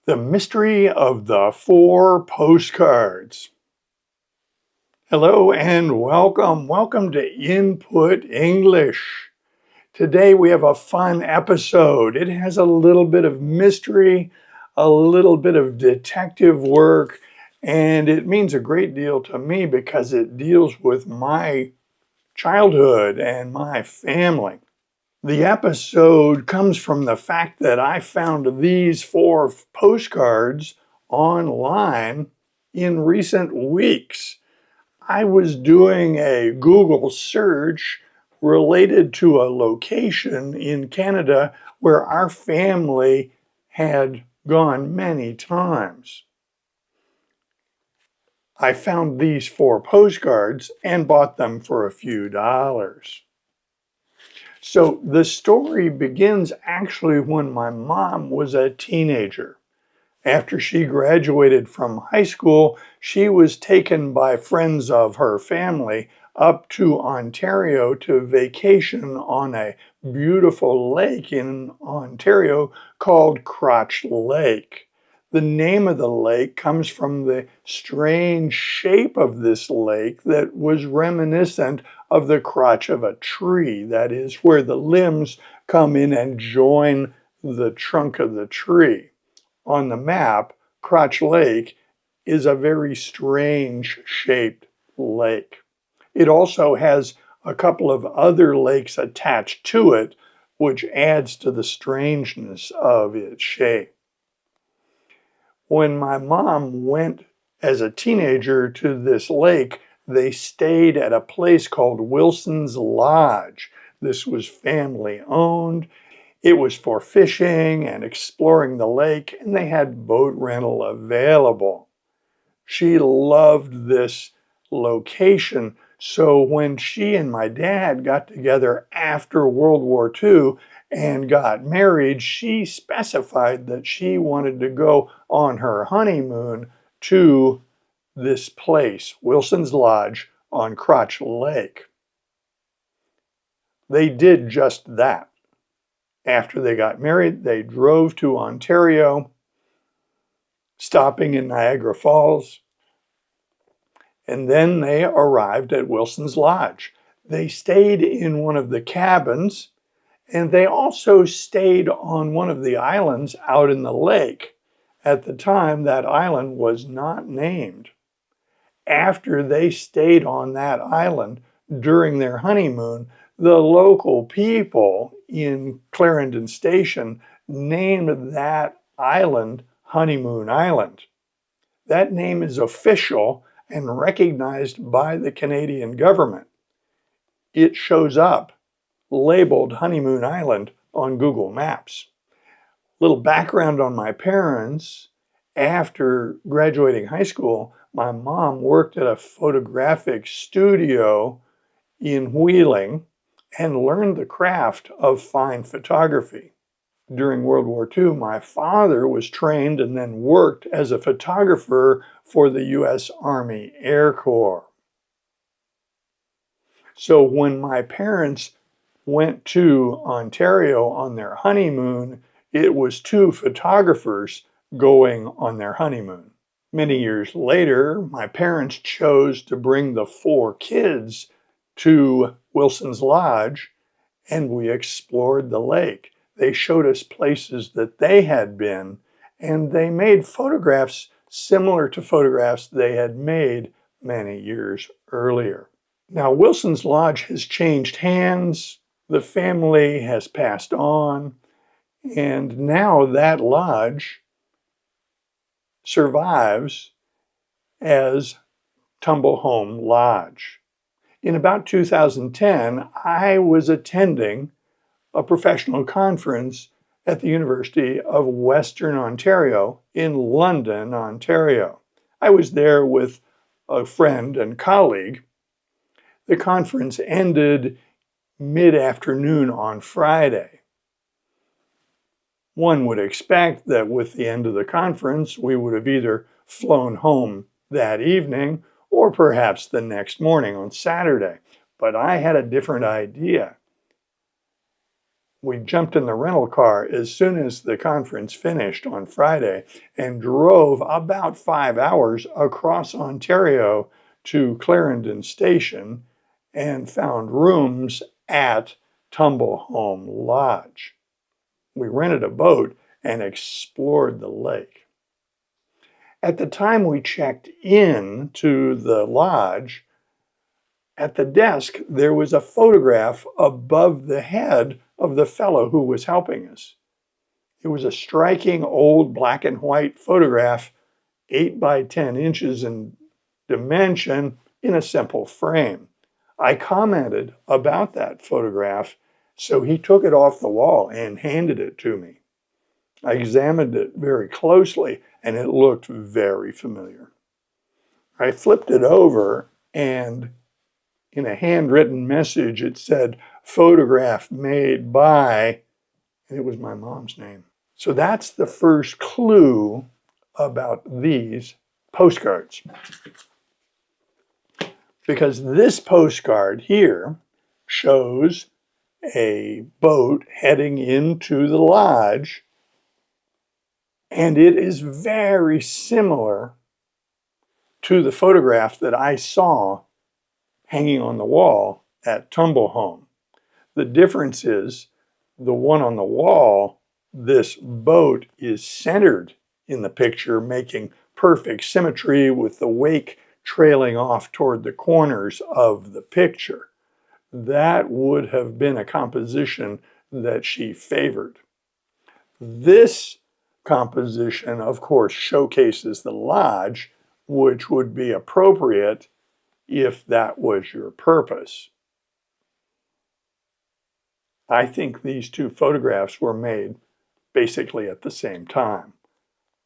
The Mystery of the Four Postcards. Hello and welcome. Welcome to Input English. Today we have a fun episode. It has a little bit of mystery, a little bit of detective work, and it means a great deal to me because it deals with my childhood and my family. The episode comes from the fact that I found these four postcards online in recent weeks. I was doing a Google search related to a location in Canada where our family had gone many times. I found these four postcards and bought them for a few dollars. So the story begins actually when my mom was a teenager. After she graduated from high school, she was taken by friends of her family up to Ontario to vacation on a beautiful lake in Ontario called Crotch Lake. The name of the lake comes from the strange shape of this lake that was reminiscent of the crotch of a tree. That is, where the limbs come in and join the trunk of the tree. On the map, Crotch Lake is a very strange shaped lake. It also has a couple of other lakes attached to it, which adds to the strangeness of its shape. When my mom went as a teenager to this lake, they stayed at a place called Wilson's Lodge. This was family owned. It was for fishing and exploring the lake, and they had boat rental available. She loved this location, so when she and my dad got together after World War II and got married, she specified that she wanted to go on her honeymoon to this place, Wilson's Lodge on Crotch Lake. They did just that. After they got married, they drove to Ontario, stopping in Niagara Falls, and then they arrived at Wilson's Lodge. They stayed in one of the cabins, and they also stayed on one of the islands out in the lake. At the time, that island was not named. After they stayed on that island during their honeymoon, the local people in Clarendon Station named that island Honeymoon Island. That name is official and recognized by the Canadian government. It shows up labeled Honeymoon Island on Google Maps. Little background on my parents. After graduating high school, my mom worked at a photographic studio in Wheeling and learned the craft of fine photography. During World War II, my father was trained and then worked as a photographer for the U.S. Army Air Corps. So when my parents went to Ontario on their honeymoon, it was two photographers going on their honeymoon. Many years later, my parents chose to bring the four kids to Wilson's Lodge, and we explored the lake. They showed us places that they had been, and they made photographs similar to photographs they had made many years earlier. Now, Wilson's Lodge has changed hands. The family has passed on, and now that lodge survives as Tumble Home Lodge. In about 2010, I was attending a professional conference at the University of Western Ontario in London, Ontario. I was there with a friend and colleague. The conference ended mid-afternoon on Friday. One would expect that with the end of the conference, we would have either flown home that evening or perhaps the next morning on Saturday. But I had a different idea. We jumped in the rental car as soon as the conference finished on Friday and drove about 5 hours across Ontario to Clarendon Station and found rooms at Tumblehome Lodge. We rented a boat and explored the lake. At the time we checked in to the lodge, at the desk, there was a photograph above the head of the fellow who was helping us. It was a striking old black and white photograph, 8 by 10 inches in dimension, in a simple frame. I commented about that photograph, so he took it off the wall and handed it to me. I examined it very closely, and it looked very familiar. I flipped it over, and in a handwritten message, it said, "Photograph made by," and it was my mom's name. So that's the first clue about these postcards. Because this postcard here shows a boat heading into the lodge, and it is very similar to the photograph that I saw hanging on the wall at Tumblehome. The difference is the one on the wall, this boat is centered in the picture, making perfect symmetry with the wake trailing off toward the corners of the picture. That would have been a composition that she favored. This composition, of course, showcases the lodge, which would be appropriate if that was your purpose. I think these two photographs were made basically at the same time,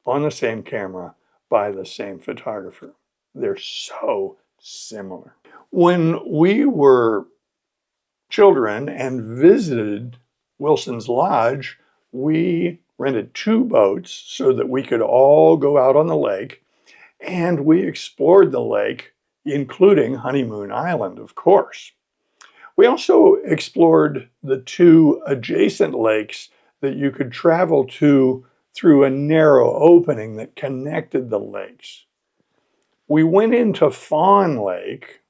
on the same camera, by the same photographer. They're so similar. When we were children and visited Wilson's Lodge, we rented 2 boats so that we could all go out on the lake, and we explored the lake, including Honeymoon Island, of course. We also explored the 2 adjacent lakes that you could travel to through a narrow opening that connected the lakes. We went into Fawn Lake,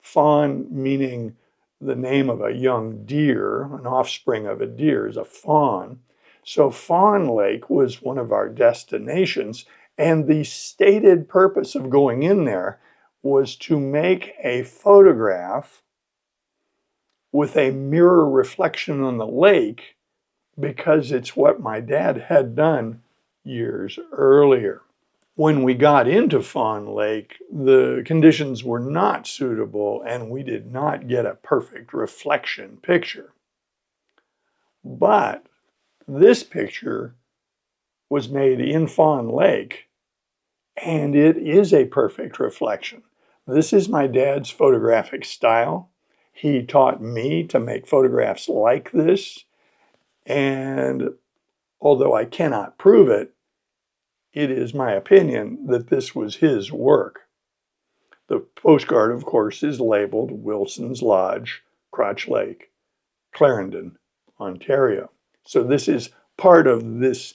fawn meaning the name of a young deer, an offspring of a deer is a fawn. So Fawn Lake was one of our destinations, and the stated purpose of going in there was to make a photograph with a mirror reflection on the lake, because it's what my dad had done years earlier. When we got into Fawn Lake, the conditions were not suitable and we did not get a perfect reflection picture. But this picture was made in Fawn Lake and it is a perfect reflection. This is my dad's photographic style. He taught me to make photographs like this, and although I cannot prove it, it is my opinion that this was his work. The postcard, of course, is labeled Wilson's Lodge, Crotch Lake, Clarendon, Ontario. So this is part of this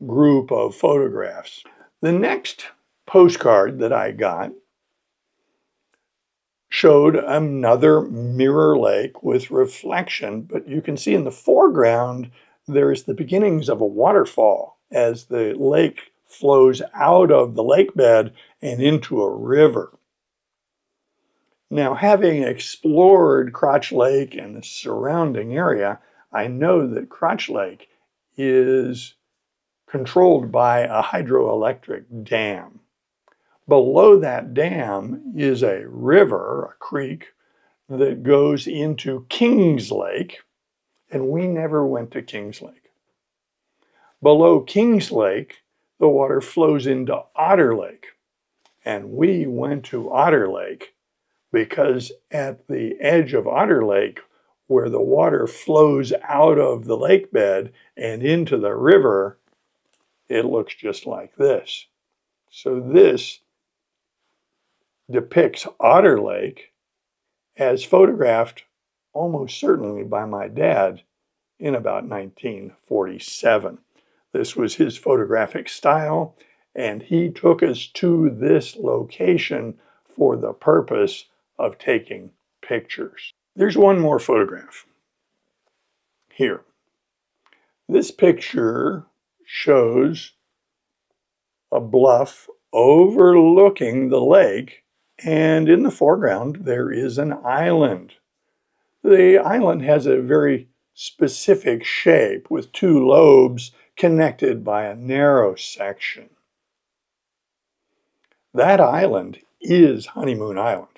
group of photographs. The next postcard that I got showed another mirror lake with reflection, but you can see in the foreground there is the beginnings of a waterfall as the lake flows out of the lake bed and into a river. Now, having explored Crotch Lake and the surrounding area, I know that Crotch Lake is controlled by a hydroelectric dam. Below that dam is a river, a creek, that goes into Kings Lake, and we never went to Kings Lake. Below Kings Lake, the water flows into Otter Lake, and we went to Otter Lake because at the edge of Otter Lake, where the water flows out of the lake bed and into the river, it looks just like this. So this depicts Otter Lake as photographed almost certainly by my dad in about 1947. This was his photographic style, and he took us to this location for the purpose of taking pictures. There's one more photograph here. This picture shows a bluff overlooking the lake, and in the foreground there is an island. The island has a very specific shape with two lobes connected by a narrow section. That island is Honeymoon Island.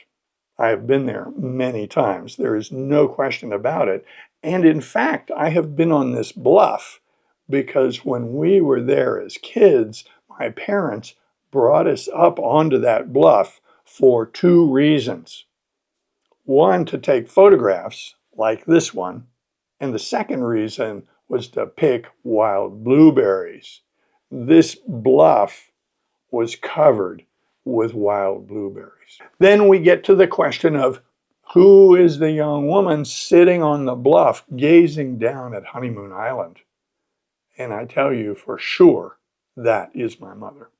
I have been there many times. There is no question about it. And in fact, I have been on this bluff because when we were there as kids, my parents brought us up onto that bluff for two reasons. One, to take photographs like this one, and the second reason was to pick wild blueberries. This bluff was covered with wild blueberries. Then we get to the question of who is the young woman sitting on the bluff gazing down at Honeymoon Island? And I tell you for sure, that is my mother.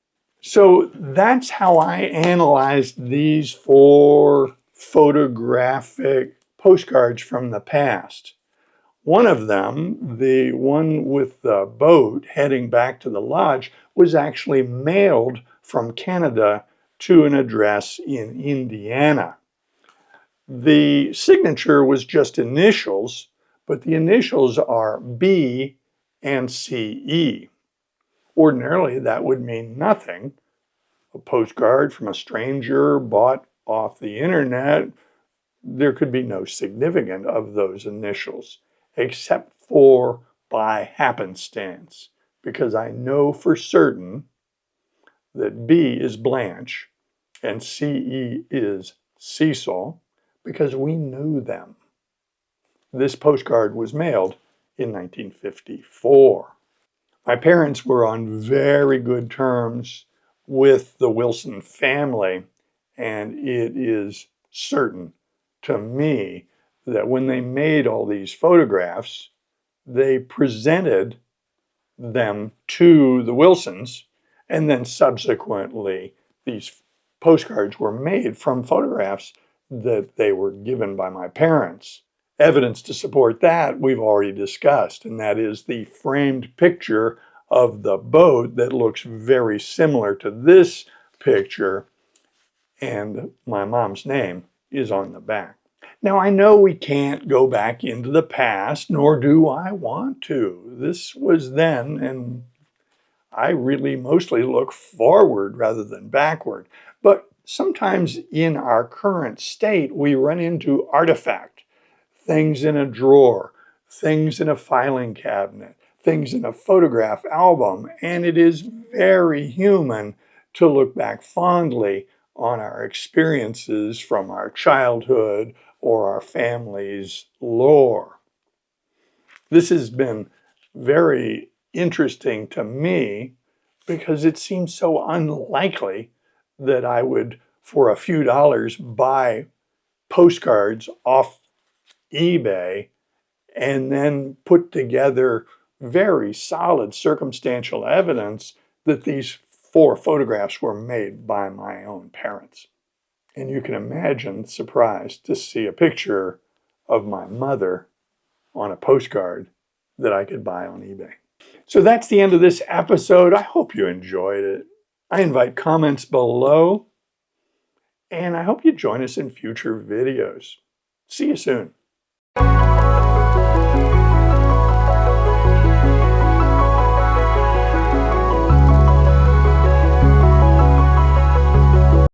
So that's how I analyzed these 4 photographic postcards from the past. One of them, the one with the boat heading back to the lodge, was actually mailed from Canada to an address in Indiana. The signature was just initials, but the initials are B and CE. Ordinarily, that would mean nothing. A postcard from a stranger bought off the internet, there could be no significance of those initials, except for by happenstance, because I know for certain that B is Blanche and CE is Cecil, because we knew them. This postcard was mailed in 1954. My parents were on very good terms with the Wilson family, and it is certain to me that when they made all these photographs, they presented them to the Wilsons, and then subsequently these postcards were made from photographs that they were given by my parents. Evidence to support that we've already discussed, and that is the framed picture of the boat that looks very similar to this picture, and my mom's name is on the back. Now, I know we can't go back into the past, nor do I want to. This was then, and I really mostly look forward rather than backward. But sometimes in our current state, we run into artifact, things in a drawer, things in a filing cabinet, things in a photograph album, and it is very human to look back fondly on our experiences from our childhood or our family's lore. This has been very interesting to me because it seems so unlikely that I would, for a few dollars, buy postcards off eBay and then put together very solid circumstantial evidence that these 4 photographs were made by my own parents. And you can imagine the surprise to see a picture of my mother on a postcard that I could buy on eBay. So that's the end of this episode. I hope you enjoyed it. I invite comments below, and I hope you join us in future videos. See you soon.